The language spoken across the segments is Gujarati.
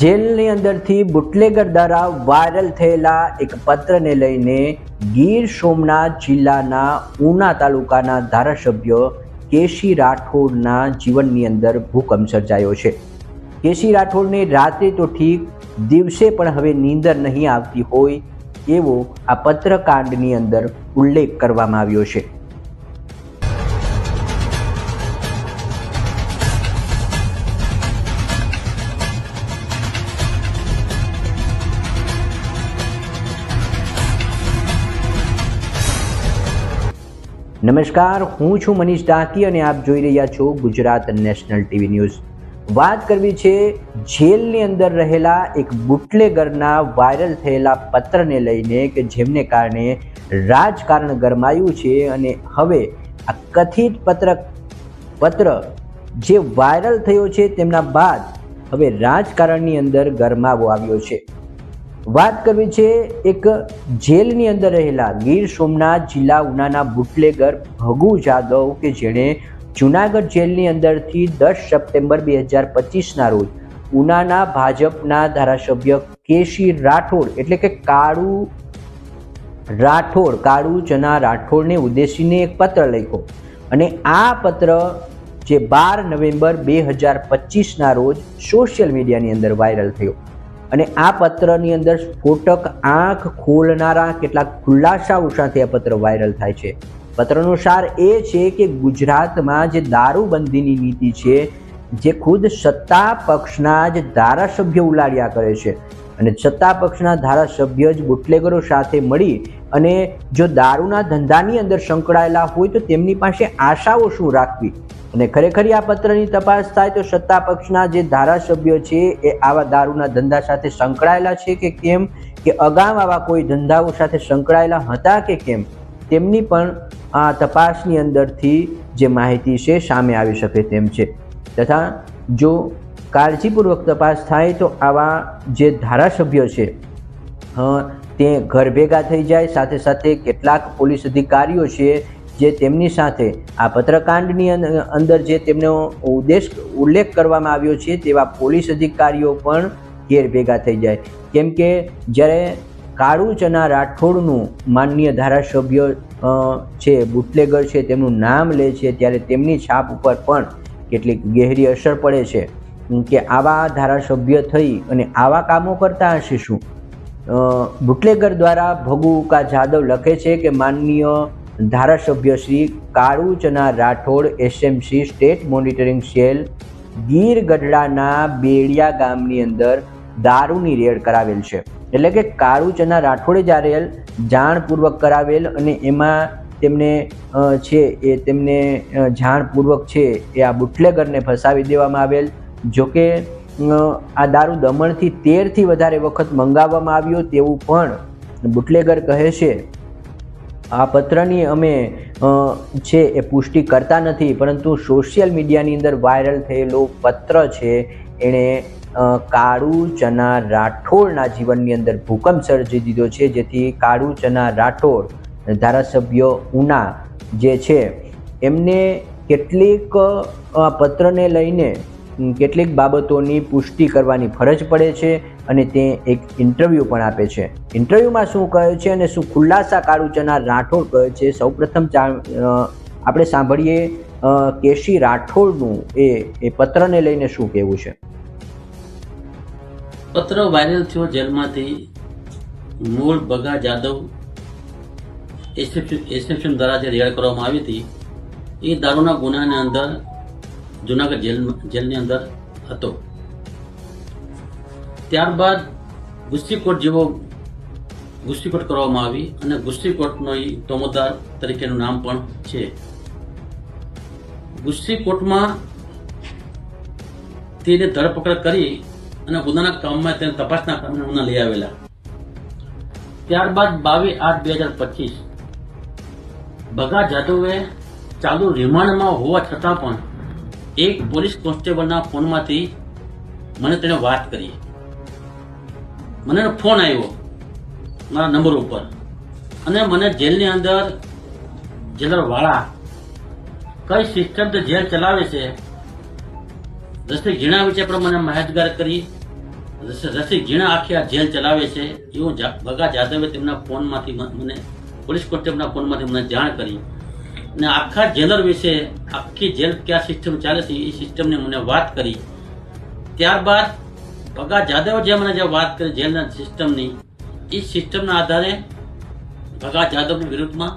જેલની અંદરથી બુટલેગર દ્વારા વાયરલ થયેલા એક પત્રને લઈને ગીર સોમનાથ જિલ્લાના ઉના તાલુકાના ધારાસભ્ય કેસી રાઠોડના જીવનની અંદર ભૂકંપ સર્જાયો છે। કેસી રાઠોડને રાત્રે તો ઠીક, દિવસે પણ હવે નીંદર નહીં આવતી હોય એવો આ પત્રકાંડની અંદર ઉલ્લેખ કરવામાં આવ્યો છે। નમસ્કાર, હું છું મનીષ ડાકી અને આપ જોઈ રહ્યા છો ગુજરાત નેશનલ ટીવી ન્યૂઝ। વાત કરવી છે જેલની અંદર રહેલા એક બુટલેગરના વાયરલ થયેલા પત્રને લઈને કે જેમને કારણે રાજકારણ ગરમાયું છે અને હવે આ કથિત પત્ર જે વાયરલ થયો છે તેમના બાદ હવે રાજકારણની અંદર ગરમાવો આવ્યો છે। વાત કરવી છે એક જેલની અંદર રહેલા ગીર સોમનાથ જિલ્લા ઉનાના બુટલેગર ભગુ જાદવ કે જેણે જૂનાગઢ જેલની અંદરથી 10 સપ્ટેમ્બર 2025ના રોજ ઉનાના ભાજપના ધારાસભ્ય કેસી રાઠોડ એટલે કે કાળુ ચના રાઠોડને ઉદ્દેશીને એક પત્ર લખ્યો અને આ પત્ર જે 12 નવેમ્બર 2025ના રોજ સોશિયલ મીડિયાની અંદર વાયરલ થયો અને આ પત્રની અંદર સ્ફોટક આંખ ખોલનારા કેટલાક ખુલાસાઓ સાથે આ પત્ર વાયરલ થાય છે। પત્રનો સાર એ છે કે ગુજરાતમાં જે દારૂબંધીની નીતિ છે જે ખુદ સત્તા પક્ષના જ ધારાસભ્યો ઉલાડ્યા કરે છે અને સત્તા પક્ષના ધારાસભ્ય જ બુટલેગરો સાથે મળી અને જો દારૂના ધંધાની અંદર સંકળાયેલા હોય તો તેમની પાસે આશાઓ શું રાખવી અને ખરેખર આ પત્રની તપાસ થાય તો સત્તા પક્ષના જે ધારાસભ્યો છે એ આવા દારૂના ધંધા સાથે સંકળાયેલા છે કે કેમ, કે અગાઉ આવા કોઈ ધંધાઓ સાથે સંકળાયેલા હતા કે કેમ, તેમની પણ આ તપાસની અંદરથી જે માહિતી છે સામે આવી શકે તેમ છે। તથા જો કાળજીપૂર્વક તપાસ થાય તો આવા જે ધારાસભ્યો છે તે ઘર ભેગા થઈ જાય, સાથે સાથે કેટલાક પોલીસ અધિકારીઓ છે જે તેમની સાથે આ પત્રકાંડની અંદર જે તેમનો ઉલ્લેખ કરવામાં આવ્યો છે તેવા પોલીસ અધિકારીઓ પણ ઘેર ભેગા થઈ જાય। કેમ કે જ્યારે કાળુ ચના રાઠોડનું માનનીય ધારાસભ્ય છે બુટલેગર છે તેમનું નામ લે છે ત્યારે તેમની છાપ ઉપર પણ કેટલીક ગહેરી અસર પડે છે કે આવા ધારાસભ્ય થઈ અને આવા કામો કરતા હશે શું। બુટલેગર દ્વારા ભગુ જાદવ લખે છે કે માનનીય ધારાસભ્ય Shri Kalu Chana Rathod SMC state monitoring cell Gir ગઢડાના બેડિયા ગામની અંદર દારૂની રેડ કરાવેલ છે। એટલે કે કાળુ ચના રાઠોડે જ આ રેલ જાણપૂર્વક કરાવેલ અને એમાં તેમને જાણપૂર્વક છે એ આ બુટલેગરને ફસાવી દેવામાં આવેલ। જોકે આ દારૂ દમણથી 13થી વધારે વખત મંગાવવામાં આવ્યો તેવું પણ બુટલેગર કહે છે। આ પત્રની અમે છે એ પુષ્ટિ કરતા નથી, પરંતુ સોશિયલ મીડિયાની અંદર વાયરલ થયેલો પત્ર છે એણે કાળુ ચના રાઠોડના જીવનની અંદર ભૂકંપ સર્જી દીધો છે, જેથી કાળુ ચના રાઠોડ ધારાસભ્ય ઉના જે છે એમને કેટલીક પત્રને લઈને કેટલીક બાબતોની પુષ્ટિ કરવાની ફરજ પડે છે અને તે એક ઇન્ટરવ્યૂ પણ આપે છે। ઇન્ટરવ્યૂમાં શું કહે છે અને શું ખુલાસા કાળુ ચના રાઠોડ કહે છે, સૌપ્રથમ આપણે સાંભળીએ કેસી રાઠોડનું એ પત્રને લઈને શું કહેવું છે। પત્ર વાયરલ થયો જેલમાંથી મૂળ ભગા જાદવ એસએમસી દ્વારા જે રેડ કરવામાં આવી હતી એ દારૂના ગુનાની અંદર જૂનાગઢ જેલની અંદર હતો। ત્યારબાદ ગુસ્સીકોટ કરવામાં આવી અને ગુસ્સીકોટનો તોમોદાર તરીકેનું નામ પણ છે। ગુસ્સીકોટમાં તેને ધરપકડ કરી અને ગુનાના કામમાં તેને તપાસના કામને ગુના લઈ આવેલા। ત્યારબાદ 22/8/2025 ભગા જાદવે ચાલુ રિમાન્ડમાં હોવા છતાં પણ એક પોલીસ કોન્સ્ટેબલના ફોનમાંથી મને તેણે વાત કરી। મને ફોન આવ્યો મારા નંબર ઉપર અને મને જેલની અંદર જેલર વાળા કઈ સિસ્ટમ જેલ ચલાવે છે રસ્તે જણાવે છે પ્રમાણે માહિતગાર કરી રસિક ઝીણા આખી આ જેલ ચલાવે છે એવું ભગા જાદવે તેમના ફોનમાંથી મને પોલીસ કોન્સ્ટેબલના ફોનમાંથી મને જાણ કરી અને આખા જેલર વિશે આખી જેલ ક્યાં સિસ્ટમ ચાલે છે એ સિસ્ટમની મને વાત કરી. ત્યારબાદ ભગા જાદવે જે મને જે વાત કરી જેલના સિસ્ટમની, એ સિસ્ટમના આધારે ભગા જાદવની વિરુદ્ધમાં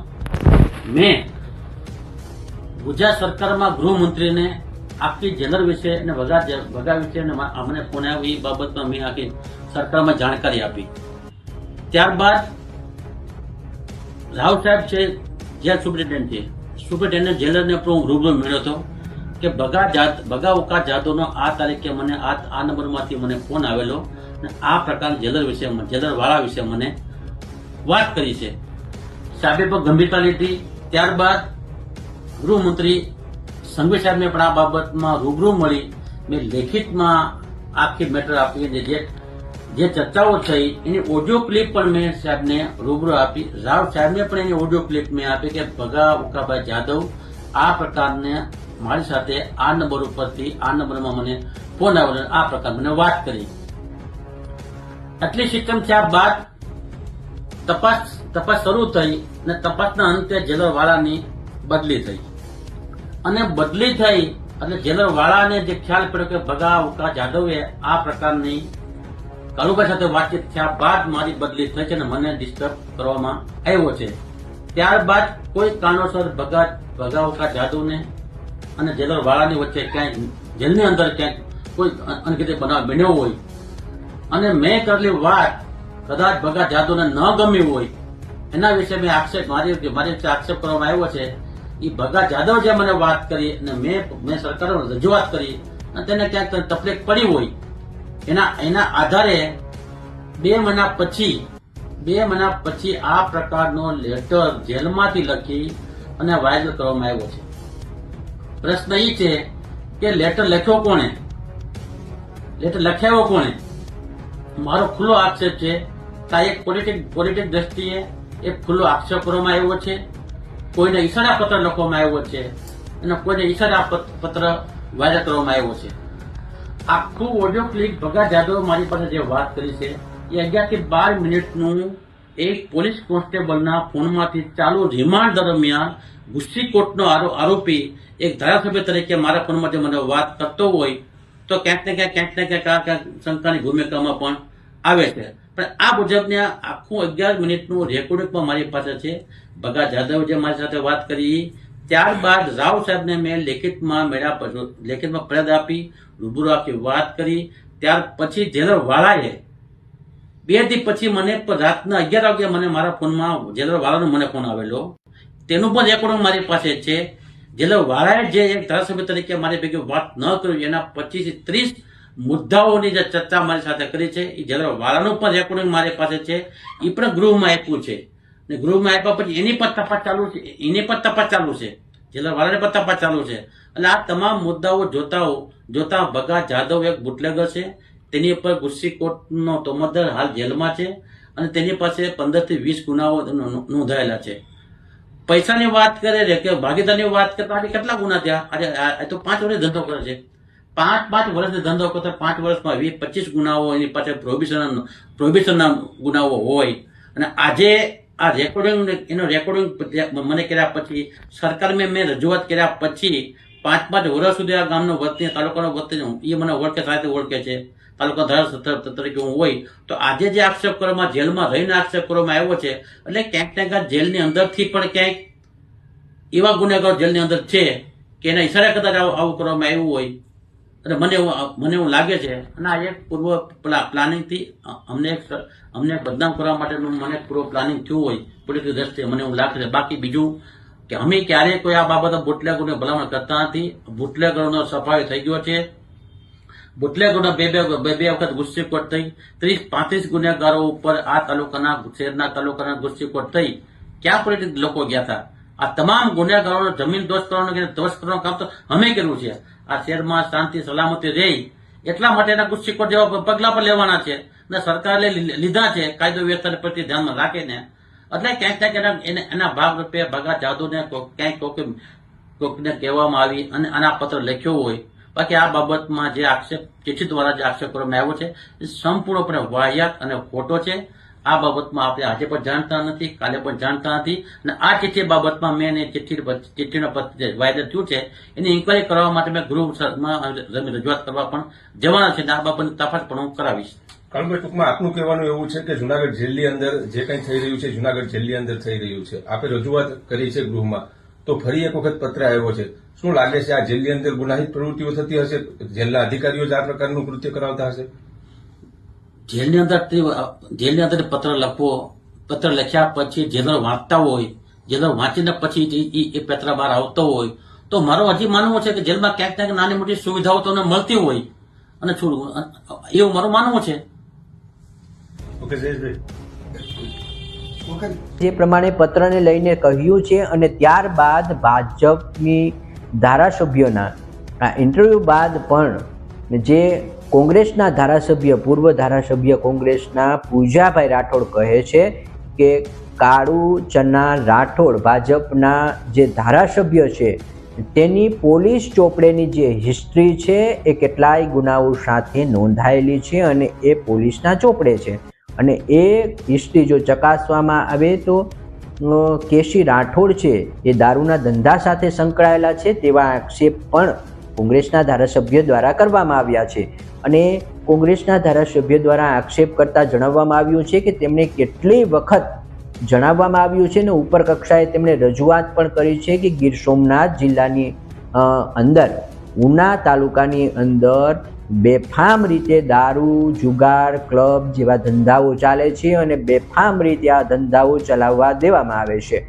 મેં ગુજરાત સરકારમાં ગૃહમંત્રીને આખી જેલર વિશે અને ભગા વિશે અમને ફોન આવ્યો એ બાબતમાં મેં આખી સરકારમાં જાણકારી આપી. ત્યારબાદ રાવ સાહેબ છે જેલ સુપ્રિન્ટેન્ડન્ટ છે, સુપ્રિન્ટેન્ડન્ટ જેલરને પણ હું રૂબરૂ મળ્યો હતો કે ભગા ઉકા જાદવનો આ તારીખે મને આ નંબરમાંથી મને ફોન આવેલો અને આ પ્રકાર જેલર વિશે જેલરવાળા વિશે મને વાત કરી છે. સાહેબે પણ ગંભીરતા લીધી. ત્યારબાદ ગૃહમંત્રી સંઘવી સાહેબને પણ આ બાબતમાં રૂબરૂ મળી મેં લેખિતમાં આખી મેટર આપી. જે ચર્ચાઓ થઈ એની ઓડિયો ક્લિપ પણ મેં સાહેબને રૂબરૂ આપી. રાવ સાહેબને પણ એની ઓડિયો ક્લિપ મેં આપી કે ભગા ઉકાભાઈ જાદવ આ પ્રકારને મારી સાથે આ નંબર ઉપરથી આ નંબરમાં મને ફોન આવ્યો આ પ્રકાર મને વાત કરી. આટલી સિસ્ટમ થયા બાદ તપાસ શરૂ થઈ અને તપાસના અંતે જેલરવાળાની બદલી થઈ અને બદલી થઈ એટલે જેલરવાળાને જે ખ્યાલ પડ્યો કે ભગા ઉકા જાદવે આ પ્રકારની કાલુભાઈ સાથે વાતચીત થયા બાદ મારી બદલી થઈ છે અને મને ડિસ્ટર્બ કરવામાં આવ્યો છે. ત્યારબાદ કોઈ કારણોસર ભગા ઉકા જાદવને અને જેલરવાળાની વચ્ચે ક્યાંય જેલની અંદર ક્યાંક કોઈ અનગતિ બનાવ બન્યો હોય અને મેં કરેલી વાત કદાચ ભગા જાદવને ન ગમી હોય એના વિશે મેં મારી વિશે આક્ષેપ કરવામાં આવ્યો છે. એ ભગા જાદવ જે મને વાત કરી અને મેં સરકારને રજૂઆત કરી અને તેને ક્યાંક તકલીફ પડી હોય એના આધારે 2 મહિના પછી આ પ્રકારનો લેટર જેલમાંથી લખી અને વાયરલ કરવામાં આવ્યો છે. પ્રશ્ન એ છે કે લેટર લખ્યો કોણે, લેટર લખાવ્યો કોણે? મારો ખુલ્લો આક્ષેપ છે કે એક પોલિટિક દ્રષ્ટિએ એક ખુલ્લો આક્ષેપ કરવામાં આવ્યો છે. કોઈને ઈશારા પત્ર લખવામાં આવ્યો છે અને કોઈને ઈશારા પત્ર વાયરલ કરવામાં આવ્યો છે. આખું ઓડિયો ક્લિપ ભગા જાદવ મારી પાસે જે વાત કરી છે એ 11 થી 12 મિનિટનું એક પોલીસ કોન્સ્ટેબલના ફોનમાંથી ચાલુ રિમાન્ડ દરમિયાન ગુસ્સીકોટનો આરોપી એક ધારાસભ્ય તરીકે મારા ફોનમાંથી મને વાત કરતો હોય તો ક્યાંક ને ક્યાંક શંકાની ભૂમિકામાં પણ આવે છે. પણ આ મુજબને આખું 11 મિનિટનું રેકોર્ડિંગ પણ મારી પાસે છે. ભગા જાદવ જે મારી સાથે વાત કરી ત્યારબાદ રાવ સાહેબને મેં લેખિતમાં ફરિયાદ આપી, રૂબરૂ આખી વાત કરી. ત્યાર પછી જેલરવાળાએ 2 દી પછી મને રાતના 11 વાગે મને મારા ફોનમાં જેલરવાળાનો મને ફોન આવેલો, તેનું પણ રેકોર્ડિંગ મારી પાસે છે. જેલરવાળાએ જે એક ધારાસભ્ય તરીકે મારી ભેગી વાત ન કરી એના 25 થી 30 મુદ્દાઓની જે ચર્ચા મારી સાથે કરી છે એ જેલરવાળાનું પણ રેકોર્ડિંગ મારી પાસે છે. એ પણ ગૃહમાં આપ્યું છે ને ગૃહમાં આપ્યા પછી એની પણ તપાસ ચાલુ છે. જેલરવાળાની પણ તપાસ ચાલુ છે. એટલે આ તમામ મુદ્દાઓ જોતા ભગા જાદવ એક બુટલેગર છે. તેની ઉપર ગુસ્સીકોટનો તોમતદાર હાલ જેલમાં છે અને તેની પાસે 15 થી 20 ગુનાઓ નોંધાયેલા છે. પૈસાની વાત કરે કે ભાગીદારની વાત કરતા આજે કેટલા ગુના થયા? આજે તો 5 વર્ષ ધંધો કરે છે. 5 વર્ષનો ધંધો કરતા 5 વર્ષમાં 20-25 ગુનાઓ એની પાસે પ્રોહિબિશનના ગુનાઓ હોય અને આજે આ રેકોર્ડિંગ મને કર્યા પછી સરકાર મેં રજૂઆત કર્યા પછી 5 વર્ષ સુધી આ ગામનો વતની તાલુકાનો વતની એ મને ઓળખે છે તાલુકા ધારાસભ્ય તરીકે હું હોય તો આજે જે આક્ષેપ કરવામાં જેલમાં રહીને આક્ષેપ કરવામાં આવ્યો છે એટલે ક્યાંક ને ક્યાંક જેલની અંદરથી પણ ક્યાંક એવા ગુનેગારો જેલની અંદર છે કે એના ઈશારે કદાચ આવું કરવામાં આવ્યું હોય અને મને એવું લાગે છે અને આ એક પૂર્વ પ્લાનિંગથી અમને બદનામ કરવા માટેનું મને પૂર્વ પ્લાનિંગ થયું હોય પોલિટિકલ દ્રષ્ટિએ મને એવું લાગે છે. બાકી બીજું કે અમે ક્યારેય કોઈ આ બાબતે બુટલેગરોને ભલામણ કરતા નથી. બુટલેગરોનો સફાઈ થઈ ગયો છે. બુટલેગરોનો બે વખત ગુસ્સીકોટ થઈ 30-35 ગુનેગારો ઉપર આ શહેરના તાલુકાના ગુસ્સીકોટ થઈ. ક્યાં પોલિટિક લોકો ગયા હતા? આ તમામ ગુનેગારોનો જમીન ધ્વસ્ત કરવાનું કામ તો અમે કર્યું છે. આ શહેરમાં શાંતિ સલામતી રહી એટલા માટેના ગુસ્સીકોટ જેવા પગલા પણ લેવાના છે અને સરકારે લીધા છે કાયદો વ્યવસ્થા પ્રત્યે ધ્યાનમાં રાખીને. એટલે ક્યાંક એના ભાગરૂપે ભગા જાદવને ક્યાંક કોકને કહેવામાં આવી અને આના પત્ર લખ્યો હોય બાકી આ બાબતમાં જે આક્ષેપ ચિઠ્ઠી દ્વારા જે આક્ષેપ કરવામાં આવ્યો છે એ સંપૂર્ણપણે વાહિયાત અને ખોટો છે. આ બાબતમાં આપણે આજે પણ જાણતા નથી, કાલે પણ જાણતા નથી, અને આ ચિઠ્ઠી બાબતમાં મેં ચિઠ્ઠીનો પત્ર વાયદા થયું છે એની ઇન્કવાયરી કરવા માટે મેં ગૃહમાં રજૂઆત કરવા પણ જવાના છે, અને આ બાબતની તપાસ પણ હું કરાવીશ. કાળુભાઈ, ટૂંકમાં આપનું કહેવાનું એવું છે કે જુનાગઢ જેલની અંદર જે કંઈ થઈ રહ્યું છે, જુનાગઢ જેલની અંદર થઈ રહ્યું છે, આપે રજૂઆત કરી છે ગૃહમાં, તો ફરી એક વખત પત્ર આવ્યો છે. શું લાગે છે આ જેલની અંદર ગુનાહિત પ્રવૃત્તિઓ થતી હશે? જેલના અધિકારીઓ જ આ પ્રકારનું કૃત્ય કરાવતા હશે? જેલની અંદર પત્ર લખ્યા પછી જેલર વાંચતા હોય, જેલર વાંચીને પછી એ પત્ર બહાર આવતો હોય, તો મારો હજી માનવું છે કે જેલમાં ક્યાંક ક્યાંક નાની મોટી સુવિધાઓ તો મળતી હોય, અને એવું મારું માનવું છે. ઓકે જયેશભાઈ, જે પ્રમાણે પત્રને લઈને કહ્યું છે, અને ત્યારબાદ ભાજપની ધારાસભ્યોના આ ઇન્ટરવ્યૂ બાદ પણ જે કોંગ્રેસના ધારાસભ્ય, પૂર્વ ધારાસભ્ય કોંગ્રેસના પૂજાભાઈ રાઠોડ કહે છે કે કાળુ ચના રાઠોડ ભાજપના જે ધારાસભ્ય છે તેની પોલીસ ચોપડેની જે હિસ્ટ્રી છે એ કેટલાય ગુનાઓ સાથે નોંધાયેલી છે, અને એ પોલીસના ચોપડે છે. અને એ હિસ્ટ્રી જો ચકાસવામાં આવે તો કેસી રાઠોડ છે એ દારૂના ધંધા સાથે સંકળાયેલા છે તેવા આક્ષેપ પણ કોંગ્રેસના ધારાસભ્ય દ્વારા કરવામાં આવ્યા છે. અને કોંગ્રેસના ધારાસભ્ય દ્વારા આક્ષેપ કરતા જણાવવામાં આવ્યું છે કે તેમણે કેટલી વખત જણાવવામાં આવ્યું છે ને ઉપર કક્ષાએ તેમણે રજૂઆત પણ કરી છે કે ગીર સોમનાથ જિલ્લાની અંદર ઉના તાલુકાની અંદર બેફામ રીતે દારૂ, જુગાર, ક્લબ જેવા ધંધાઓ ચાલે છે, અને બેફામ રીતે આ ધંધાઓ ચલાવવા દેવામાં આવે છે.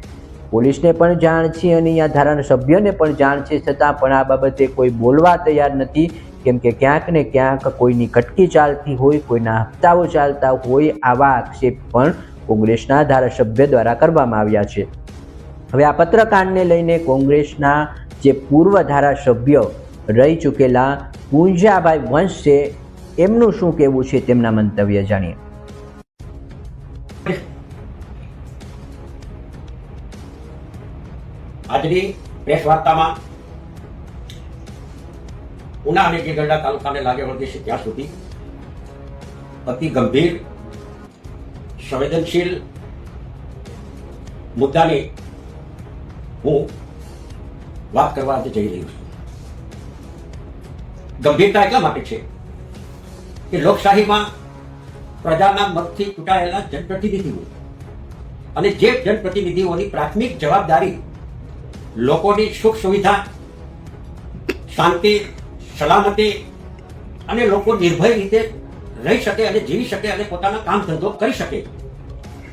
પોલીસને પણ જાણ છે અને અહીંયા ધારાસભ્યને પણ જાણ છે, છતાં પણ આ બાબતે કોઈ બોલવા તૈયાર નથી, કેમ કે ક્યાંક ને ક્યાંક કોઈની કટકી ચાલતી હોય, કોઈના હપ્તાઓ ચાલતા હોય, આવા આક્ષેપ પણ કોંગ્રેસના ધારાસભ્ય દ્વારા કરવામાં આવ્યા છે. હવે આ પત્રકાંડને લઈને કોંગ્રેસના જે પૂર્વ ધારાસભ્ય રહી ચૂકેલા પૂંજાભાઈ વંશ છે એમનું શું કહેવું છે, તેમના મંતવ્ય જાણીએ. આજની પ્રેસ વાર્તામાં ઉના અને ગીરગઢડા તાલુકાને લાગે વળગે છે ત્યાં સુધી અતિ ગંભીર સંવેદનશીલ મુદ્દાની હું વાત કરવા આજે જઈ રહ્યો છું. ગંભીરતા એટલા માટે છે કે લોકશાહીમાં પ્રજાના મતથી ચૂંટાયેલા જનપ્રતિનિધિઓ અને જે જનપ્રતિનિધિઓની પ્રાથમિક જવાબદારી લોકોની સુખ સુવિધા, શાંતિ, સલામતી અને લોકો નિર્ભય રીતે રહી શકે અને જીવી શકે અને પોતાના કામ ધંધો કરી શકે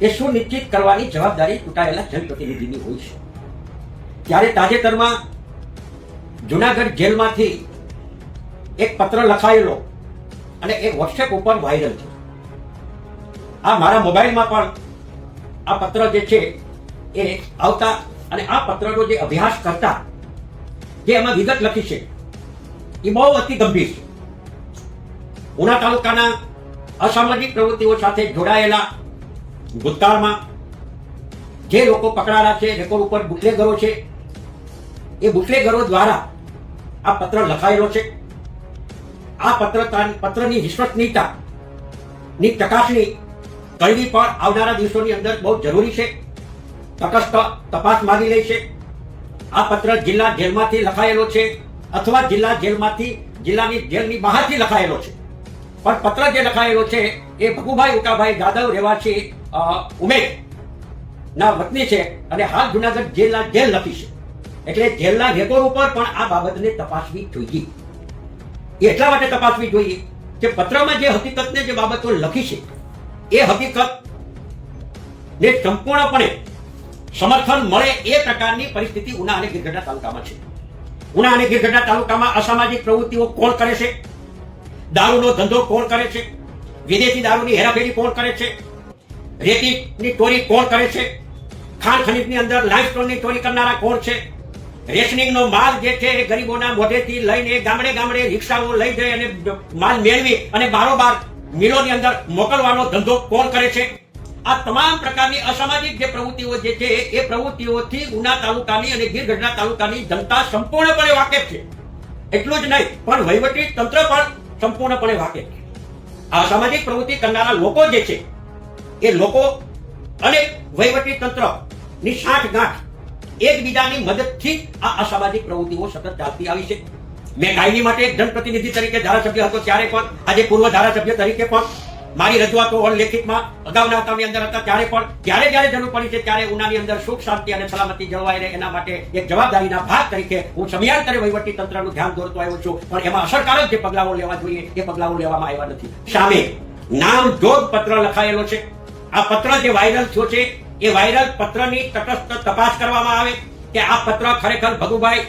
એ સુનિશ્ચિત કરવાની જવાબદારી ચૂંટાયેલા જનપ્રતિનિધિની હોય છે. ત્યારે તાજેતરમાં જુનાગઢ જેલમાંથી એક પત્ર લખાયેલો અને એ વોટ્સએપ ઉપર વાયરલ છે. આ મારા મોબાઈલમાં પણ આ પત્ર જે છે એ આવતા અને આ પત્રનો જે અભ્યાસ કરતા જે એમાં વિગત લખી છે એ બહુ અતિ ગંભીર છે. ઉના તાલુકાના અસામાજિક પ્રવૃત્તિઓ સાથે જોડાયેલા ભૂતકાળમાં જે લોકો પકડાયા છે, રેકોર્ડ ઉપર બુટલેગરો છે, એ બુટલેગરો દ્વારા આ પત્ર લખાયેલો છે. આ પત્રની વિશ્વસનીયતા ની ચકાસણી કરવી પણ આવનારા દિવસોની અંદર બહુ જરૂરી છે. તટસ્થ તપાસ માંગી રહી છે. આ પત્ર જિલ્લા જેલમાંથી લખાયેલો છે અથવા જિલ્લાની જેલની બહારથી લખાયેલો છે, પણ પત્ર જે લખાયેલો છે એ ભગુભાઈ ઉકાભાઈ જાદવ રહેવાસી ઉમેદ ના વતની છે અને હાલ જુનાગઢ જેલ લખી છે. એટલે જેલના રેકોર્ડ ઉપર પણ આ બાબતને તપાસવી જોઈએ. એ એટલા માટે તપાસવી જોઈએ કે પત્રમાં જે હકીકતને જે બાબતો લખી છે એ હકીકત ને સંપૂર્ણપણે સમર્થન મળે એ પ્રકારની પરિસ્થિતિ ઉના અને ગીરગઢડા તાલુકામાં છે. ઉના અને ગીરગઢડા તાલુકામાં અસામાજિક પ્રવૃત્તિઓ કોણ કરે છે? દારૂનો ધંધો કોણ કરે છે? વિદેશી દારૂની હેરાફેરી કોણ કરે છે? રેતીની ચોરી કોણ કરે છે? ખાણ ખનીજની અંદર લાઇમસ્ટોનની ચોરી કરનારા કોણ છે? રેશનિંગનો માલ જે છે એ ગરીબોના મોઢેથી લઈને ગામડે ગામડે રિક્ષાઓ લઈ જઈ અને માલ મેળવી અને બારોબાર મિલોની અંદર મોકલવાનો ધંધો કોણ કરે છે? આ તમામ પ્રકારની અસામાજિક જે પ્રવૃત્તિઓ જે છે એ પ્રવૃત્તિઓથી ઉના તાલુકાની અને ગીરગઢડા તાલુકાની જનતા સંપૂર્ણપણે વાકેફ છે. એટલું જ નહીં પણ વહીવટી તંત્ર પણ સંપૂર્ણપણે વાકેફ છે. આ અસામાજિક પ્રવૃત્તિ કરનારા લોકો જે છે એ લોકો અને વહીવટી તંત્ર ની સાંઠગાંઠ એકબીજાની મદદથી આ અસામાજિક પ્રવૃત્તિઓ સતત ચાલતી આવી છે. મેં કાયમી માટે એક જનપ્રતિનિધિ તરીકે ધારાસભ્ય હતો ત્યારે પણ, આજે પૂર્વ ધારાસભ્ય તરીકે પણ મારી રજૂઆતો લેખિતમાં અગાઉના હપ્તાની અંદર હતા ત્યારે પણ જ્યારે જ્યારે જરૂર પડી છે ત્યારે ઉનાની અંદર સુખ શાંતિ અને સલામતી જળવાઈ રહે એના માટે એક જવાબદારીના ભાગ તરીકે હું સમયાંતરે વહીવટી તંત્રનું ધ્યાન દોરતો આવ્યો છું, પણ એમાં અસરકારક જે પગલાઓ લેવા જોઈએ એ પગલાઓ લેવામાં આવ્યા નથી. સામે નામજોગ પત્ર લખાયેલો છે. આ પત્ર જે વાયરલ થયો છે એ વાયરલ પત્રની તટસ્થ તપાસ કરવામાં આવે કે આ પત્ર ખરેખર ભગુભાઈ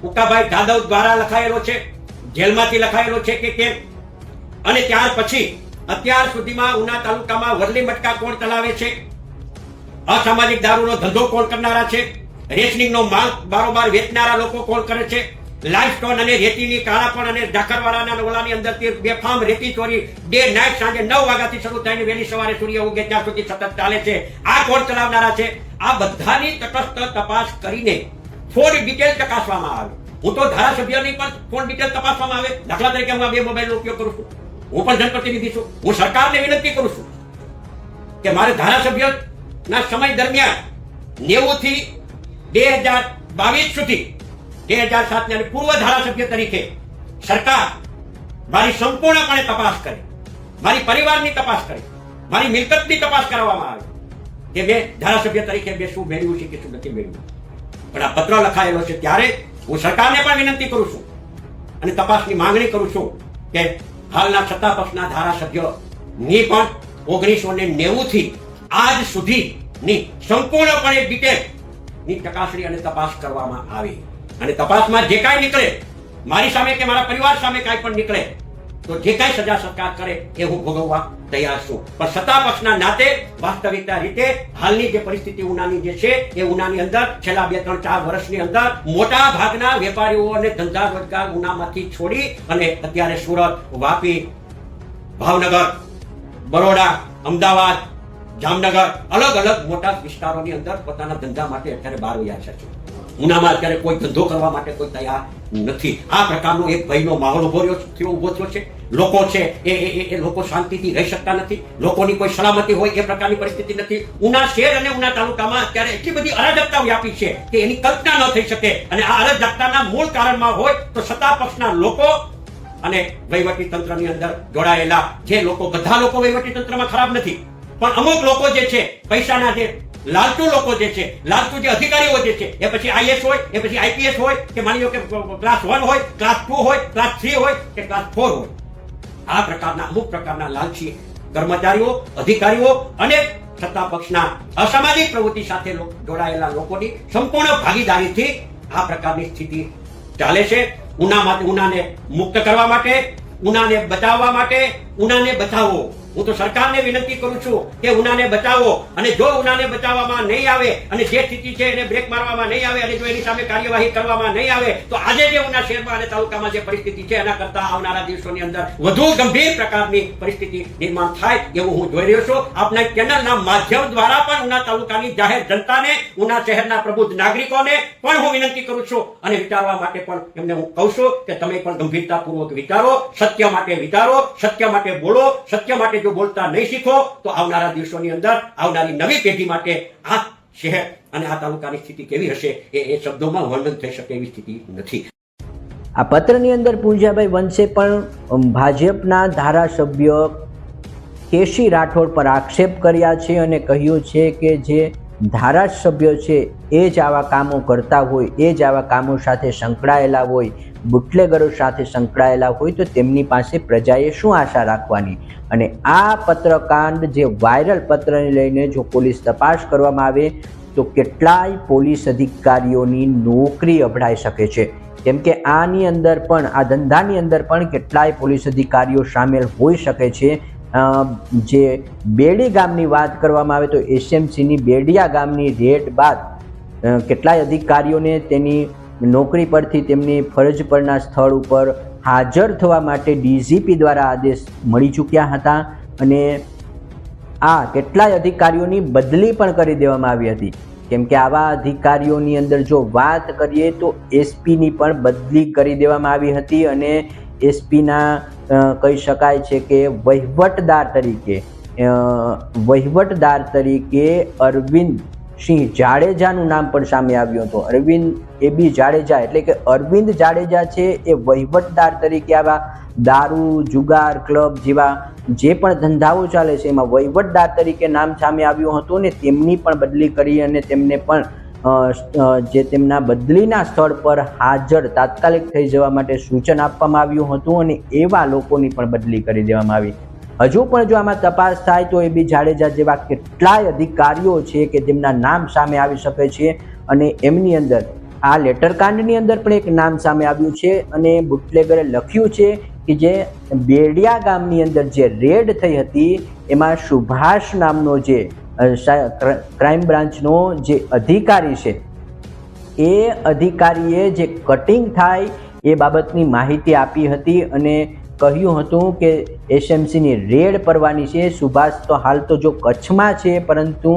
ઉકાભાઈ જાદવ દ્વારા લખાયેલો છે, જેલમાંથી લખાયેલો છે કે કેમ, અને ત્યાર પછી અત્યાર સુધીમાં ઉના તાલુકામાં વરલી મટકા કોણ ચલાવે છે, અસામાજિક દારૂનો ધંધો કોણ કરનારા છે, રેશનિંગનો માલ બારોબાર વેચનારા લોકો કોણ કરે છે, લાઇમસ્ટોન અને રેતીની કાળાપણ અને ઝાકરવાળાના ઓલાની અંદરથી બેફામ રેતી ચોરી ડે નાઇટ સાંજે 9 વાગ્યાથી શરૂ થઈને વહેલી સવારે સૂર્ય ઉગે ત્યાં સુધી સતત ચાલે છે, આ કોણ ચલાવનારા છે. આ બધાની તટસ્થ તપાસ કરીને ફોન ડિટેલ ચકાસવામાં આવે. હું તો ધારાસભ્યની પણ ફોન ડિટેલ તપાસવામાં આવે. દાખલા તરીકે હું આ 2 મોબાઈલનો ઉપયોગ કરું છું, હું પણ જનપ્રતિનિધિ છું, હું સરકારને વિનંતી કરું છું કે મારે ધારાસભ્યના સમય દરમિયાન 90 થી 2022 સુધી 2007 અને પૂર્વ ધારાસભ્ય તરીકે સરકાર મારી સંપૂર્ણપણે તપાસ કરે, મારી પરિવારની તપાસ કરે, મારી મિલકતની તપાસ કરવામાં આવે કે મેં ધારાસભ્ય તરીકે મેં શું મેળવ્યું છે કે શું નથી મેળવ્યું. પણ આ પત્ર લખાયેલો છે ત્યારે હું સરકારને પણ વિનંતી કરું છું અને તપાસની માંગણી કરું છું કે હાલના સત્તા પક્ષના ધારાસભ્યોની પણ 1990 થી આજ સુધીની સંપૂર્ણપણે ડિટેલની ચકાસણી અને તપાસ કરવામાં આવે. અને તપાસમાં જે કાંઈ નીકળે, મારી સામે કે મારા પરિવાર સામે કાંઈ પણ નીકળે તો જે કાંઈ સજા સરકાર કરે એ હું ભોગવવા તૈયાર છું. પણ સત્તા પક્ષના નાતે વાસ્તવિકતા રીતે હાલની જે પરિસ્થિતિ ઉનાની જે છે એ ઉનાની અંદર છેલ્લા 2, 3, 4 વર્ષની અંદર મોટા ભાગના વેપારીઓ અને ધંધા રોજગાર ઉનામાંથી છોડી અને અત્યારે સુરત, વાપી, ભાવનગર, બરોડા, અમદાવાદ, જામનગર અલગ અલગ મોટા વિસ્તારોની અંદર પોતાના ધંધા માટે અત્યારે બહાર વયા છે. ઉનામાં અત્યારે કોઈ ધંધો કરવા માટે કોઈ તૈયાર નથી. આ પ્રકારનો એક ભયનો માહોલ ઉભો થયો છે. લોકો છે એ લોકો શાંતિથી રહી શકતા નથી, લોકોની કોઈ સલામતી હોય એ પ્રકારની પરિસ્થિતિ નથી. ઉના શહેર અને ઉના તાલુકામાં અત્યારે એટલી બધી અરાજકતા વ્યાપી છે કે એની કલ્પના ન થઈ શકે. અને આ અરાજકતાના મૂળ કારણમાં હોય તો સત્તા પક્ષના લોકો અને વહીવટી તંત્રની અંદર જોડાયેલા જે લોકો, બધા લોકો વહીવટી તંત્રમાં ખરાબ નથી, પણ અમુક લોકો જે છે પૈસાના જે લાલચુ લોકો જે છે, લાલચુ જે અધિકારીઓ જે છે, એ પછી આઈએસ હોય, એ પછી આઈપીએસ હોય, કે માની લો કે ક્લાસ 1 હોય, ક્લાસ 2 હોય, ક્લાસ 3 હોય કે ક્લાસ 4 હોય, આ પ્રકારના અમુક પ્રકારના લાલચી કર્મચારીઓ, અધિકારીઓ અને સત્તા પક્ષના અસામાજિક પ્રવૃત્તિ સાથે જોડાયેલા લોકોની સંપૂર્ણ ભાગીદારીથી આ પ્રકારની સ્થિતિ ચાલે છે. ઉનાને મુક્ત કરવા માટે, ઉનાને બચાવવા માટે, ઉનાને બચાવો. હું તો સરકારને વિનંતી કરું છું કે ઉનાને બચાવો, અને જો ઉનાને બચાવવામાં નહીં આવે અને જે સ્થિતિ છે એને બ્રેક મારવામાં નહીં આવે અને જો એની સામે કાર્યવાહી કરવામાં નહીં આવે તો આજે જે ઉના શહેરમાં અને તાલુકામાં જે પરિસ્થિતિ છે એના કરતા આવનારા દિવસોની અંદર વધુ ગંભીર પ્રકારની પરિસ્થિતિ નિર્માણ થાય એવું હું જોઈ રહ્યો છું. આપના ચેનલના માધ્યમ દ્વારા પણ ઉના તાલુકાની જાહેર જનતાને, ઉના શહેરના પ્રબુદ્ધ નાગરિકોને પણ હું વિનંતી કરું છું અને વિચારવા માટે પણ એમને હું કહું છું કે તમે પણ ગંભીરતાપૂર્વક વિચારો, સત્ય માટે વિચારો, સત્ય માટે બોલો. સત્ય માટે જો બોલતા નહીં શીખો તો આવનારા દિવસોની અંદર આવનારી નવી પેઢી માટે આ શહેર અને આ તાલુકાની સ્થિતિ કેવી હશે એ શબ્દોમાં વર્ણન થઈ શકે એવી સ્થિતિ નથી. આ પત્રની અંદર પૂંજાભાઈ વંશે પણ ભાજપના ધારાસભ્ય કેસી રાઠોડ પર આક્ષેપ કર્યા છે અને કહ્યું છે કે જે ધારાસભ્યો છે એ જ આવા કામો કરતા હોય, એ જ આવા કામો સાથે સંકળાયેલા હોય, બુટલેગરો સાથે સંકળાયેલા હોય તો તેમની પાસે પ્રજાએ શું આશા રાખવાની. અને આ પત્રકાંડ જે વાયરલ પત્રને લઈને જો પોલીસ તપાસ કરવામાં આવે તો કેટલાય પોલીસ અધિકારીઓની નોકરી અભડાઈ શકે છે. કેમ કે આની અંદર પણ, આ ધંધાની અંદર પણ કેટલાય પોલીસ અધિકારીઓ સામેલ હોઈ શકે છે. જે બેડી ગામની વાત કરવામાં આવે તો એસએમસીની બેડિયા ગામની રેડ બાદ કેટલાય અધિકારીઓને તેની નોકરી પરથી તેમની ફરજ પરના સ્થળ ઉપર હાજર થવા માટે ડીજીપી દ્વારા આદેશ મળી ચૂક્યા હતા અને આ કેટલાય અધિકારીઓની બદલી પણ કરી દેવામાં આવી હતી. કેમ કે આવા અધિકારીઓની અંદર જો વાત કરીએ તો એસપીની પણ બદલી કરી દેવામાં આવી હતી અને એસપીના કહી શકાય છે કે વહીવટદાર તરીકે અરવિંદ સિંહ જાડેજાનું નામ પણ સામે આવ્યું હતું. અરવિંદ એબી જાડેજા એટલે કે અરવિંદ જાડેજા છે એ વહીવટદાર તરીકે આવા દારૂ, જુગાર ક્લબ જેવા જે પણ ધંધાઓ ચાલે છે એમાં વહીવટદાર તરીકે નામ સામે આવ્યું હતું ને તેમની પણ બદલી કરી અને તેમને પણ જે તેમના બદલીના સ્થળ પર હાજર તાત્કાલિક થઈ જવા માટે સૂચન આપવામાં આવ્યું હતું અને એવા લોકોની પણ બદલી કરી દેવામાં આવી. હજુ પણ જો આમાં તપાસ થાય તો એબી જાડેજા જેવા કેટલાય અધિકારીઓ છે કે જેમના નામ સામે આવી શકે છે અને એમની અંદર આ લેટરકાંડની અંદર પણ એક નામ સામે આવ્યું છે અને બુટલેગરે લખ્યું છે કે જે બેડિયા ગામની અંદર જે રેડ થઈ હતી એમાં સુભાષ નામનો જે ક્રાઇમ બ્રાન્ચનો જે અધિકારી છે એ અધિકારીએ જે કટિંગ થાય એ બાબતની માહિતી આપી હતી અને કહ્યું હતું કે એસએમસીની રેડ પડવાની છે. સુભાષ તો હાલ તો જો કચ્છમાં છે પરંતુ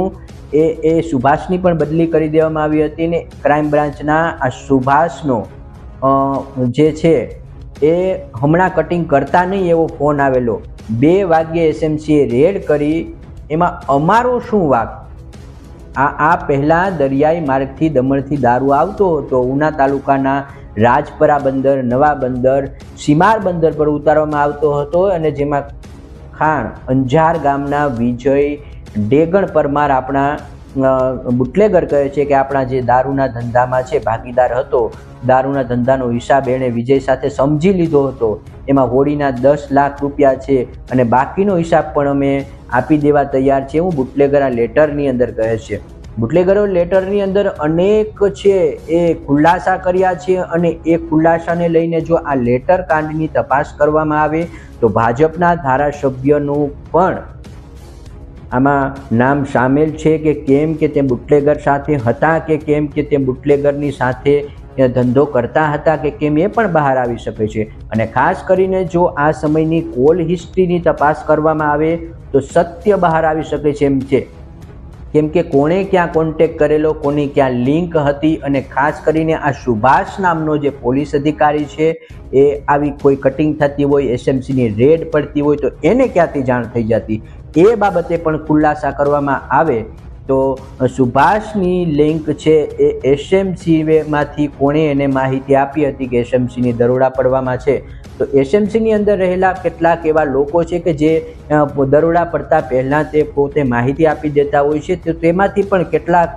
એ સુભાષની પણ બદલી કરી દેવામાં આવી હતી ને ક્રાઇમ બ્રાન્ચના આ સુભાષનો જે છે એ હમણાં કટિંગ કરતા નહીં એવો ફોન આવેલો. 2 વાગ્યે એસએમસીએ રેડ કરી. એમાં અમારો શું વાક? આ પહેલાં દરિયાઈ માર્ગથી દમણથી દારૂ આવતો હતો. ઉના તાલુકાના રાજપરા બંદર, નવા બંદર, સીમાર બંદર પર ઉતારવામાં આવતો હતો અને જેમાં ખાણ અંજાર ગામના વિજય ડેગણ પરમાર આપણા બુટલેગર કહે છે કે આપણા જે દારૂના ધંધામાં છે ભાગીદાર હતો. દારૂના ધંધાનો હિસાબ એણે વિજય સાથે સમજી લીધો હતો. એમાં હોળીના 10 લાખ રૂપિયા છે અને બાકીનો હિસાબ પણ અમે આપી દેવા તૈયાર છે. હું બુટલેગર આ લેટરની અંદર કહે છે. બુટલેગરો લેટરની અંદર અનેક છે એ ખુલાસા કર્યા છે અને એ ખુલાસાને લઈને જો આ લેટર કાંડની તપાસ કરવામાં આવે તો ભાજપના ધારાસભ્યનું પણ આમાં નામ સામેલ છે કે કેમ કે તે બુટલેગર સાથે હતા કે કેમ કે તે બુટલેગરની સાથે ધંધો કરતા હતા કે કેમ એ પણ બહાર આવી શકે છે. અને ખાસ કરીને જો આ સમયની કોલ હિસ્ટ્રીની તપાસ કરવામાં આવે તો સત્ય બહાર આવી શકે છે એમ છે. કેમ કે કોણે ક્યાં કોન્ટેક્ટ કરેલો, કોની ક્યાં લિંક હતી અને ખાસ કરીને આ સુભાષ નામનો જે પોલીસ અધિકારી છે એ આવી કોઈ કટિંગ થતી હોય, એસએમસીની રેડ પડતી હોય તો એને ક્યાંથી જાણ થઈ જતી એ બાબતે પણ ખુલાસા કરવામાં આવે તો સુભાષની લિંક છે એ એસએમસીમાંથી કોણે એને માહિતી આપી હતી કે એસએમસીની દરોડા પડવામાં છે. તો એસએમસીની અંદર રહેલા કેટલાક એવા લોકો છે કે જે દરોડા પડતા પહેલાં તે પોતે માહિતી આપી દેતા હોય છે. તો તેમાંથી પણ કેટલાક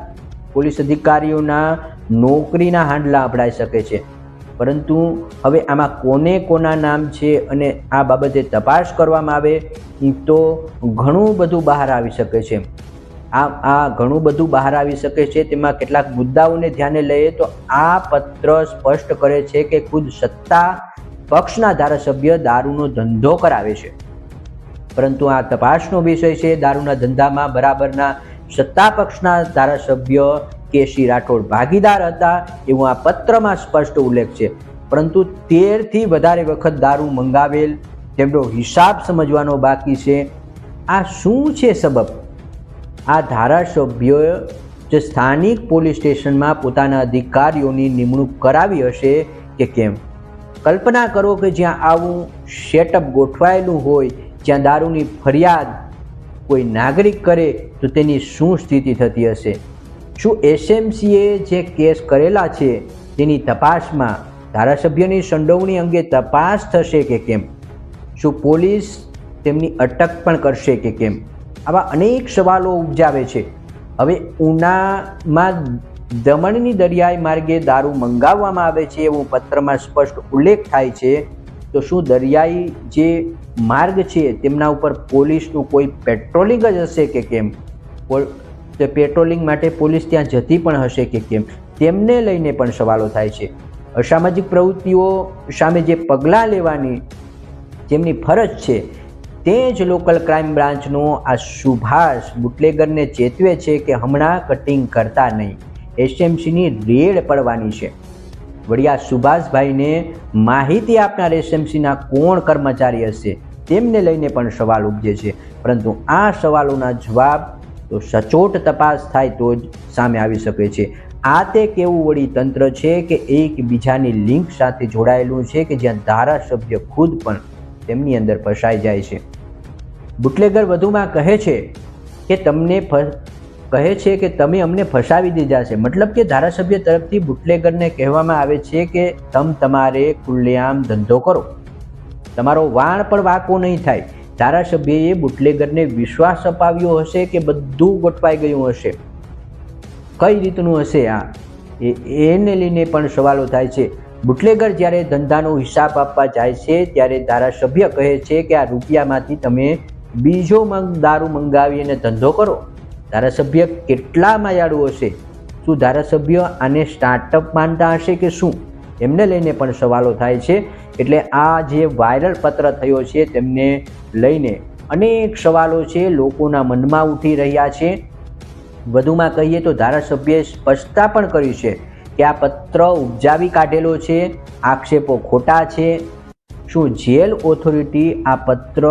પોલીસ અધિકારીઓના નોકરીના હાંડલા અભડાઈ શકે છે. પરંતુ હવે આમાં કોને કોના નામ છે અને આ બાબતે તપાસ કરવામાં આવે તો ઘણું બધું બહાર આવી શકે છે. આ ઘણું બધું બહાર આવી શકે છે. તેમાં કેટલાક મુદ્દાઓને ધ્યાને લઈએ તો આ પત્ર સ્પષ્ટ કરે છે કે ખુદ સત્તા પક્ષના ધારાસભ્ય દારૂનો ધંધો કરાવે છે. પરંતુ આ તપાસનો વિષય છે. દારૂના ધંધામાં બરાબરના સત્તા પક્ષના ધારાસભ્ય કેસી રાઠોડ ભાગીદાર હતા એવું આ પત્રમાં સ્પષ્ટ ઉલ્લેખ છે. પરંતુ 13 થી વધારે વખત દારૂ મંગાવેલ, તેમનો હિસાબ સમજવાનો બાકી છે. આ શું છે સબબ? આ ધારાસભ્યોએ જે સ્થાનિક પોલીસ સ્ટેશનમાં પોતાના અધિકારીઓની નિમણૂક કરાવી હશે કે કેમ? કલ્પના કરો કે જ્યાં આવું સેટઅપ ગોઠવાયેલું હોય, જ્યાં દારૂની ફરિયાદ કોઈ નાગરિક કરે તો તેની શું સ્થિતિ થતી હશે? શું એસએમસીએ જે કેસ કરેલા છે તેની તપાસમાં ધારાસભ્યની સંડોવણી અંગે તપાસ થશે કે કેમ? શું પોલીસ તેમની અટક પણ કરશે કે કેમ? આવા અનેક સવાલો ઉપજાવે છે. હવે ઉનામાં દમણની દરિયાઈ માર્ગે દારૂ મંગાવવામાં આવે છે એવું પત્રમાં સ્પષ્ટ ઉલ્લેખ થાય છે. તો શું દરિયાઈ જે માર્ગ છે તેમના ઉપર પોલીસનું કોઈ પેટ્રોલિંગ જ હશે કે કેમ? તે પેટ્રોલિંગ માટે પોલીસ ત્યાં જતી પણ હશે કે કેમ? તેમને લઈને પણ સવાલો થાય છે. અસામાજિક પ્રવૃત્તિઓ સામે જે પગલાં લેવાની જેમની ફરજ છે તે જ લોકલ ક્રાઇમ બ્રાન્ચનો આ સુભાષ બુટલેગરને ચેતવે છે કે હમણાં કટિંગ કરતા નહીં, એસએમસીની રેડ પડવાની છે. વળી આ સુભાષભાઈને માહિતી આપનાર એસએમસીના કોણ કર્મચારી હશે તેમને લઈને પણ સવાલ ઉપજે છે. પરંતુ આ સવાલોના જવાબ તો સચોટ તપાસ થાય તો જ સામે આવી શકે છે. આ તે કેવું વળી તંત્ર છે કે એકબીજાની લિંક સાથે જોડાયેલું છે કે જ્યાં ધારાસભ્ય ખુદ પણ તેમની અંદર ફસાઈ જાય છે. બુટલેગર વધુમાં કહે છે કે તમે અમને ફસાવી દીધા છે. મતલબ કે ધારાસભ્ય તરફથી બુટલેગરને કહેવામાં આવે છે કે તમારે ખુલ્લેઆમ ધંધો કરો, તમારો વાણ પણ વાંકો નહીં થાય. ધારાસભ્યએ બુટલેગરને વિશ્વાસ અપાવ્યો હશે કે બધું ગોઠવાઈ ગયું હશે? કઈ રીતનું હશે આ? એને લઈને પણ સવાલો થાય છે. બુટલેગર જ્યારે ધંધાનો હિસાબ આપવા જાય છે ત્યારે ધારાસભ્ય કહે છે કે આ રૂપિયામાંથી તમે બીજો દારૂ મંગાવી અને ધંધો કરો. ધારાસભ્ય કેટલા માયાળુ હશે? શું ધારાસભ્ય આને સ્ટાર્ટઅપ માનતા હશે કે શું? એમને લઈને પણ સવાલો થાય છે. એટલે આ જે વાયરલ પત્ર થયો છે તેમને લઈને અનેક સવાલો છે, લોકોના મનમાં ઉઠી રહ્યા છે. વધુમાં કહીએ તો ધારાસભ્યએ સ્પષ્ટતા પણ કરી છે કે આ પત્ર ઉપજાવી કાઢેલો છે, આક્ષેપો ખોટા છે. શું જેલ ઓથોરિટી આ પત્ર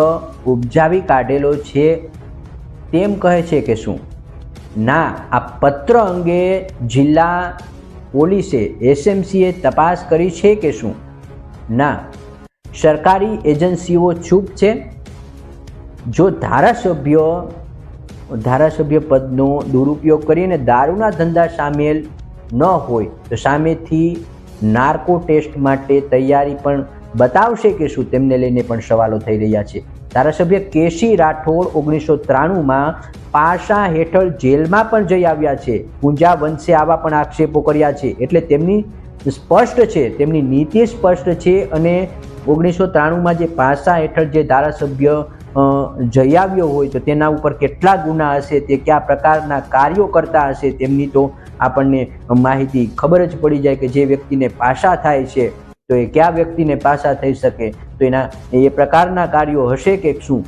ઉપજાવી કાઢેલો છે તેમ કહે છે કે શું? ના, આ પત્ર અંગે જિલ્લા પોલીસે એસએમસીએ તપાસ કરી છે કે શું? ના, સરકારી એજન્સીઓ ચૂપ છે. જો ધારાસભ્ય પદનો દુરુપયોગ કરીને દારૂના ધંધા સામેલ ન હોય તો સામેથી નાર્કો ટેસ્ટ માટે તૈયારી પણ બતાવશે કે શું? તેમને લઈને પણ સવાલો થઈ રહ્યા છે. ધારાસભ્ય કેસી રાઠોડ 1993માં પાસા હેઠળ જેલમાં પણ જઈ આવ્યા છે. પૂંજા વંશે આવા પણ આક્ષેપો કર્યા છે. એટલે તેમની સ્પષ્ટ છે, તેમની નીતિ સ્પષ્ટ છે. અને 1993માં જે પાસા હેઠળ જે ધારાસભ્ય જઈ આવ્યો હોય તો તેના ઉપર કેટલા ગુના હશે, તે કયા પ્રકારના કાર્યો કરતા હશે, તેમની તો આપણને માહિતી ખબર જ પડી જાય કે જે વ્યક્તિને પાસા થાય છે તો એ કયા વ્યક્તિને પાસા થઈ શકે, તો એના એ પ્રકારના કાર્યો હશે કે શું?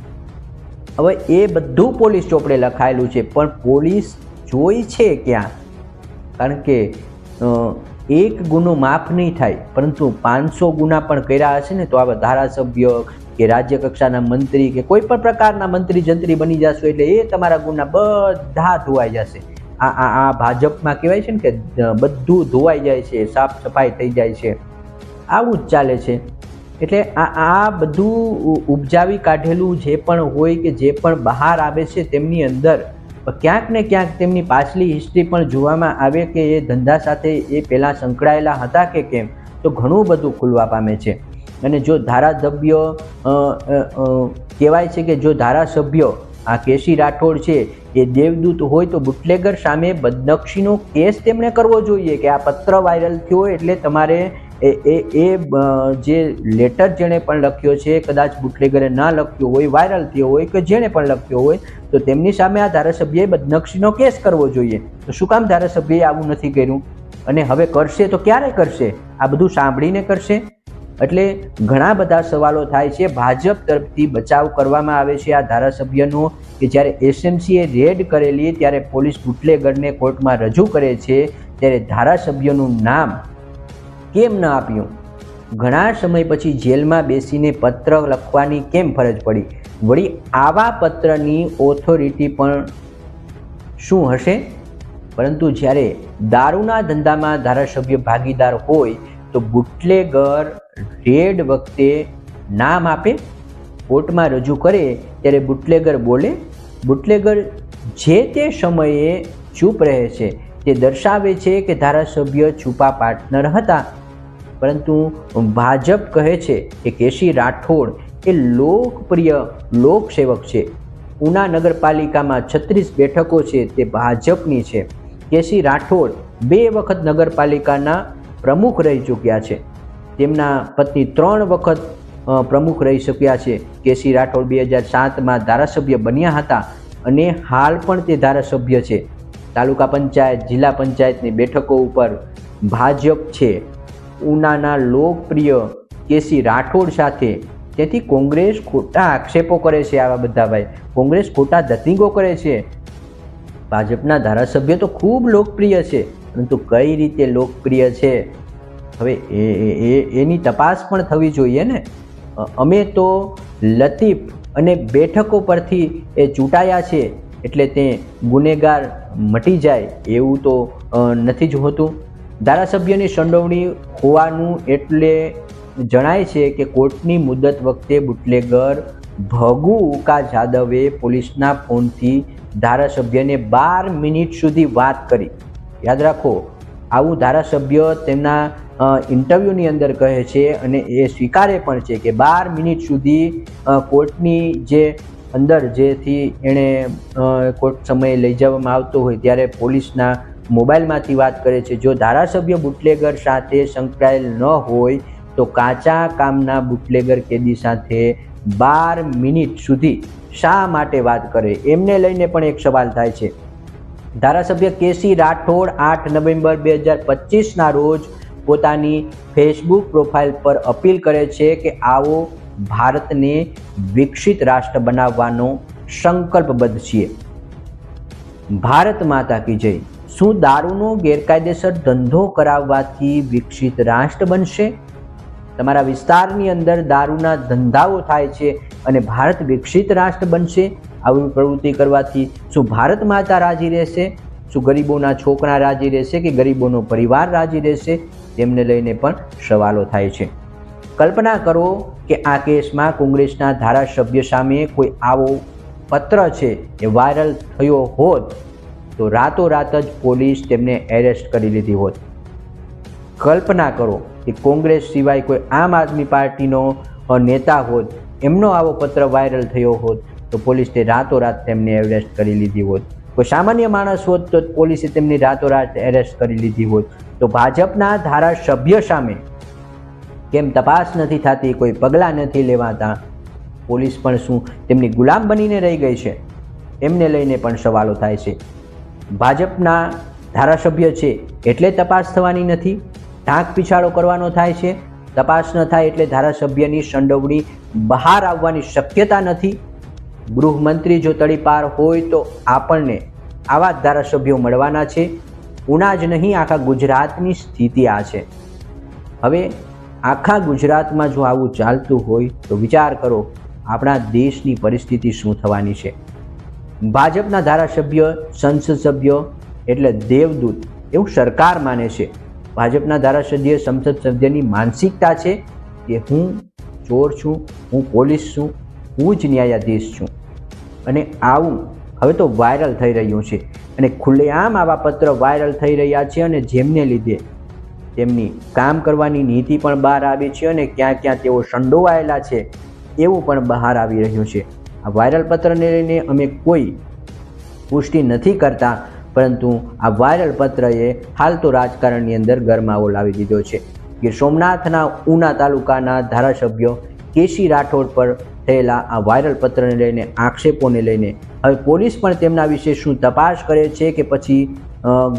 હવે એ બધું પોલીસ ચોપડે લખાયેલું છે, પણ પોલીસ જોઈ છે ક્યાં? કારણ કે એક ગુનો માફ નહીં થાય, પરંતુ 500 ગુના પણ કર્યા હશે ને તો આવા ધારાસભ્ય કે રાજ્ય કક્ષાના મંત્રી કે કોઈ પણ પ્રકારના મંત્રી જંત્રી બની જશો એટલે એ તમારા ગુના બધા ધોવાઈ જશે. આ ભાજપમાં કહેવાય છે ને કે બધું ધોવાઈ જાય છે, સાફ સફાઈ થઈ જાય છે. આવું જ ચાલે છે. એટલે આ બધું ઉપજાવી કાઢેલું જે પણ હોય કે જે પણ બહાર આવે છે તેમની અંદર ક્યાંક ને ક્યાંક તેમની પાછલી હિસ્ટ્રી પણ જોવામાં આવે કે એ ધંધા સાથે એ પહેલાં સંકળાયેલા હતા કે કેમ, તો ઘણું બધું ખુલવા પામે છે. અને જો ધારાસભ્ય કહેવાય છે કે જો ધારાસભ્ય આ કેસી રાઠોડ છે એ દેવદૂત હોય તો બુટલેગર સામે બદનક્ષીનો કેસ તેમણે કરવો જોઈએ કે આ પત્ર વાયરલ થયો એટલે તમારે જે લેટર જેણે પણ લખ્યો છે, કદાચ બુટલેગરે ના લખ્યો હોય, વાયરલ થયો હોય કે જેણે પણ લખ્યો હોય, તો તેમની સામે આ ધારાસભ્યએ બદનક્ષીનો કેસ કરવો જોઈએ. તો શું કામ ધારાસભ્યએ આવું નથી કર્યું? અને હવે કરશે તો ક્યારે કરશે? આ બધું સાંભળીને કરશે? એટલે ઘણા બધા સવાલો થાય છે. ભાજપ તરફથી બચાવ કરવામાં આવે છે આ ધારાસભ્યનો કે જ્યારે એસએમસીએ રેડ કરેલી ત્યારે પોલીસ બુટલેગરને કોર્ટમાં રજૂ કરે છે, ત્યારે ધારાસભ્યનું નામ કેમ ન આપ્યું? ઘણા સમય પછી જેલમાં બેસીને પત્ર લખવાની કેમ ફરજ પડી? વળી આવા પત્રની ઓથોરિટી પણ શું હશે? પરંતુ જ્યારે દારૂના ધંધામાં ધારાસભ્ય ભાગીદાર હોય તો બુટલેગર રેડ વખતે નામ આપે, કોર્ટમાં રજૂ કરે ત્યારે બુટલેગર બોલે. બુટલેગર જે તે સમયે ચૂપ રહે છે તે દર્શાવે છે કે ધારાસભ્ય છુપા પાર્ટનર હતા. પરંતુ ભાજપ કહે છે કે કેસી રાઠોડ એ લોકપ્રિય લોકસેવક છે. ઉના નગરપાલિકામાં 36 બેઠકો છે તે ભાજપની છે. કેસી રાઠોડ 2 વખત નગરપાલિકાના પ્રમુખ રહી ચૂક્યા છે. તેમના પત્ની 3 વખત પ્રમુખ રહી ચૂક્યા છે. કેસી રાઠોડ 2007માં ધારાસભ્ય બન્યા હતા અને હાલ પણ તે ધારાસભ્ય છે. તાલુકા પંચાયત, જિલ્લા પંચાયતની બેઠકો ઉપર ભાજપ છે. ઉનાના લોકપ્રિય કેસી રાઠોડ સાથે. તેથી કોંગ્રેસ ખોટા આક્ષેપો કરે છે. આવા બધા ભાઈ કોંગ્રેસ ખોટા ધતિંગો કરે છે. ભાજપના ધારાસભ્ય તો ખૂબ લોકપ્રિય છે, પરંતુ કઈ રીતે લોકપ્રિય છે હવે એની તપાસ પણ થવી જોઈએ ને. અમે તો લતીફ અને બેઠકો પરથી એ ચૂંટાયા છે એટલે તે ગુનેગાર મટી જાય એવું તો નથી જ હોતું. ધારાસભ્યની સંડોવણી હોવાનું એટલે જણાય છે કે કોર્ટની મુદત વખતે બુટલેગર ભગુ ઉકા જાદવે પોલીસના ફોનથી ધારાસભ્યને 12 મિનિટ સુધી વાત કરી. યાદ રાખો, આવું ધારાસભ્ય તેમના ઇન્ટરવ્યૂની અંદર કહે છે અને એ સ્વીકારે પણ છે કે 12 મિનિટ સુધી કોર્ટની જે અંદર જેથી એણે કોર્ટ સમયે લઈ જવામાં આવતો હોય ત્યારે પોલીસના મોબાઈલમાંથી વાત કરે છે. જો ધારાસભ્ય બુટલેગર સાથે સંકળાયેલ ન હોય તો કાચા કામના બુટલેગર કેદી સાથે 12 મિનિટ સુધી શા માટે વાત કરે, એમને લઈને પણ એક સવાલ થાય છે. ધારાસભ્ય કેસી રાઠોડ 8 નવેમ્બર 2025ના રોજ પોતાની ફેસબુક પ્રોફાઇલ પર અપીલ કરે છે કે આવો ભારતને વિકસિત રાષ્ટ્ર બનાવવાનો સંકલ્પબદ્ધ છીએ. ભારત માતા કી જય. શું દારૂનો ગેરકાયદેસર ધંધો કરાવવાથી વિકસિત રાષ્ટ્ર બનશે? તમારા વિસ્તારની અંદર દારૂના ધંધાઓ થાય છે અને ભારત વિકસિત રાષ્ટ્ર બનશે આવી પ્રવૃત્તિ કરવાથી શું ભારત માતા રાજી રહેશે? શું ગરીબોના છોકરા રાજી રહેશે કે ગરીબોનો પરિવાર રાજી રહેશે? તેમને લઈને પણ સવાલો થાય છે. કલ્પના કરો કે આ કેસમાં કોંગ્રેસના ધારાસભ્ય સામે કોઈ આવો પત્ર છે એ વાયરલ થયો હોત તો રાતોરાત જ પોલીસ તેમને એરેસ્ટ કરી લીધી હોત. કલ્પના કરો કે કોંગ્રેસ સિવાય કોઈ આમ આદમી પાર્ટીનો નેતા હોત, એમનો આવો પત્ર વાયરલ થયો હોત તો પોલીસે રાતોરાત તેમને એરેસ્ટ કરી લીધી હોત. કોઈ સામાન્ય માણસ હોત તો પોલીસે તેમની રાતોરાત એરેસ્ટ કરી લીધી હોત. તો ભાજપના ધારાસભ્ય સામે કેમ તપાસ નથી થતી, કોઈ પગલાં નથી લેવાતા? પોલીસ પણ શું તેમની ગુલામ બનીને રહી ગઈ છે? એમને લઈને પણ સવાલો થાય છે. ભાજપના ધારાસભ્ય છે એટલે તપાસ થવાની નથી? ઢાંક પીછાડો કરવાનો થાય છે? તપાસ ન થાય એટલે ધારાસભ્યની સંડોવણી બહાર આવવાની શક્યતા નથી? ગૃહમંત્રી જો તડીપાર હોય તો આપણને આવા જ ધારાસભ્યો મળવાના છે. ઉના જ નહીં, આખા ગુજરાતની સ્થિતિ આ છે. હવે આખા ગુજરાતમાં જો આવું ચાલતું હોય તો વિચાર કરો આપણા દેશની પરિસ્થિતિ શું થવાની છે. ભાજપના ધારાસભ્ય, સંસદ સભ્ય એટલે દેવદૂત એવું સરકાર માને છે. ભાજપના ધારાસભ્ય, સંસદ સભ્યની માનસિકતા છે કે હું ચોર છું, હું પોલીસ છું, હું જ ન્યાયાધીશ છું. અને આવું હવે તો વાયરલ થઈ રહ્યું છે અને ખુલ્લેઆમ આવા પત્ર વાયરલ થઈ રહ્યા છે અને જેમને લીધે તેમની કામ કરવાની નીતિ પણ બહાર આવી છે અને ક્યાં ક્યાં તેઓ સંડોવાયેલા છે એવું પણ બહાર આવી રહ્યું છે. આ વાયરલ પત્રને લઈને અમે કોઈ પુષ્ટિ નથી કરતા, પરંતુ આ વાયરલ પત્રએ હાલ તો રાજકારણની અંદર ગરમાવો લાવી દીધો છે. ગીર સોમનાથના ઉના તાલુકાના ધારાસભ્ય કેસી રાઠોડ પર થયેલા આ વાયરલ પત્રને લઈને, આક્ષેપોને લઈને હવે પોલીસ પણ તેમના વિશે શું તપાસ કરે છે કે પછી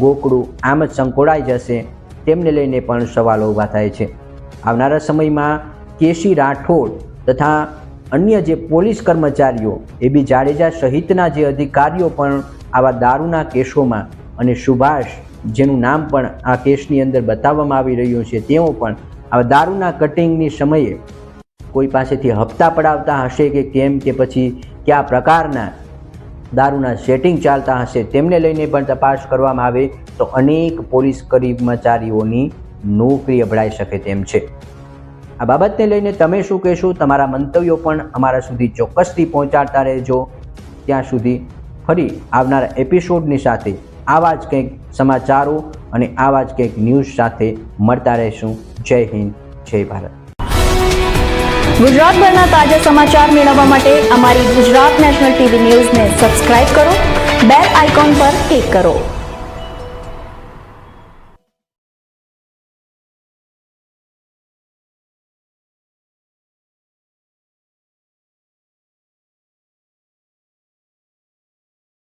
ગોકળું આમ જ સંકોડાઈ જશે, તેમને લઈને પણ સવાલો ઊભા થાય છે. આવનારા સમયમાં કેસી રાઠોડ તથા અન્ય જે પોલીસ કર્મચારીઓ એ બી જાડેજા સહિતના જે અધિકારીઓ પણ આવા દારૂના કેસોમાં, અને સુભાષ જેનું નામ પણ આ કેસની અંદર બતાવવામાં આવી રહ્યું છે, તેઓ પણ આવા દારૂના કટિંગની સમયે કોઈ પાસેથી હપ્તા પડાવતા હશે કે કેમ, કે પછી કયા પ્રકારના દારૂના સેટિંગ ચાલતા હશે, તેમને લઈને પણ તપાસ કરવામાં આવે તો અનેક પોલીસ કર્મચારીઓની નોકરી અભડાઈ શકે તેમ છે. આ બાબતને લઈને તમે શું કહેશો? તમારા મંતવ્યો પણ અમારા સુધી ચોક્કસથી પહોંચાડતા રહેજો. ત્યાં સુધી ફરી આવનારા એપિસોડની સાથે આવા જ કંઈક સમાચારો અને આવા જ કંઈક ન્યૂઝ સાથે મળતા રહીશું. જય હિન્દ, જય ભારત. ગુજરાતભરના તાજા સમાચાર મેળવવા માટે અમારી ગુજરાત નેશનલ ટીવી ન્યૂઝને સબસ્ક્રાઇબ કરો, બેલ આઇકોન પર ક્લિક કરો.